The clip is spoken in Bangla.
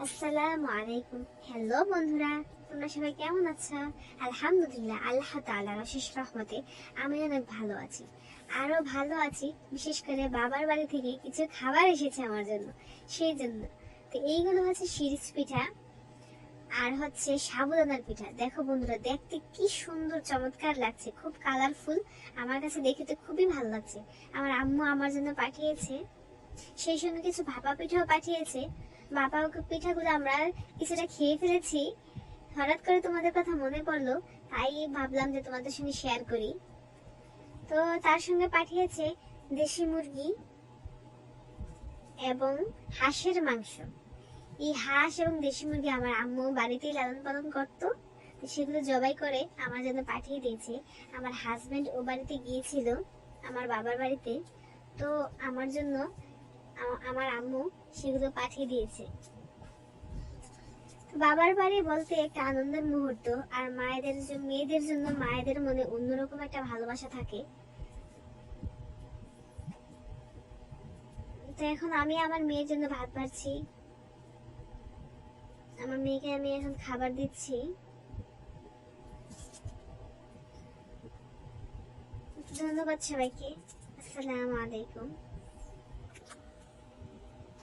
আসসালামু আলাইকুম। হ্যালো বন্ধুরা, তোমরা সবাই কেমন আছো? আলহামদুলিল্লাহ, আল্লাহ তাআলার অশেষ রহমতে আমি অনেক ভালো আছি। আরো ভালো আছি, বিশেষ করে বাবার বাড়ি থেকে কিছু খাবার এসেছে আমার জন্য, সেই জন্য। তো এইগুলো হচ্ছে শিরিষ পিঠা আর হচ্ছে সাবুদানার পিঠা। দেখো বন্ধুরা, দেখতে কি সুন্দর চমৎকার লাগছে, খুব কালারফুল। আমার কাছে দেখে তো খুবই ভালো লাগছে। আমার আম্মু আমার জন্য পাঠিয়েছে, সেই সঙ্গে কিছু ভাপা পিঠাও পাঠিয়েছে। ভাপা পিঠাগুলো আমরা কিছুটা খেয়ে ফেলেছি, হঠাৎ করে তোমাদের কথা মনে পড়লো, তাই ভাবলাম যে তোমাদের সঙ্গে শেয়ার করি। তো তার সঙ্গে পাঠিয়েছে দেশি মুরগি এবং হাঁসের মাংস। এই হাঁস এবং দেশি মুরগি আমার আম্মু বাড়িতেই লালন পালন করতো, সেগুলো জবাই করে আমার জন্য পাঠিয়ে দিয়েছে। আমার হাজবেন্ড ও বাড়িতে গিয়েছিল, আমার বাবার বাড়িতে, তো আমার জন্য আমার আম্মু সেগুলো পাঠিয়ে দিয়েছে। বাবার বাড়ি বলতে একটা আনন্দের মুহূর্ত, আর মেয়েদের জন্য মায়েদের মনে অন্যরকম একটা ভালোবাসা থাকে। তো এখন আমি আমার মেয়ের জন্য ভাত বাড়ছি, আমার মেয়েকে আমি এখন খাবার দিচ্ছি। ধন্যবাদ সবাইকে। আসসালামু আলাইকুম।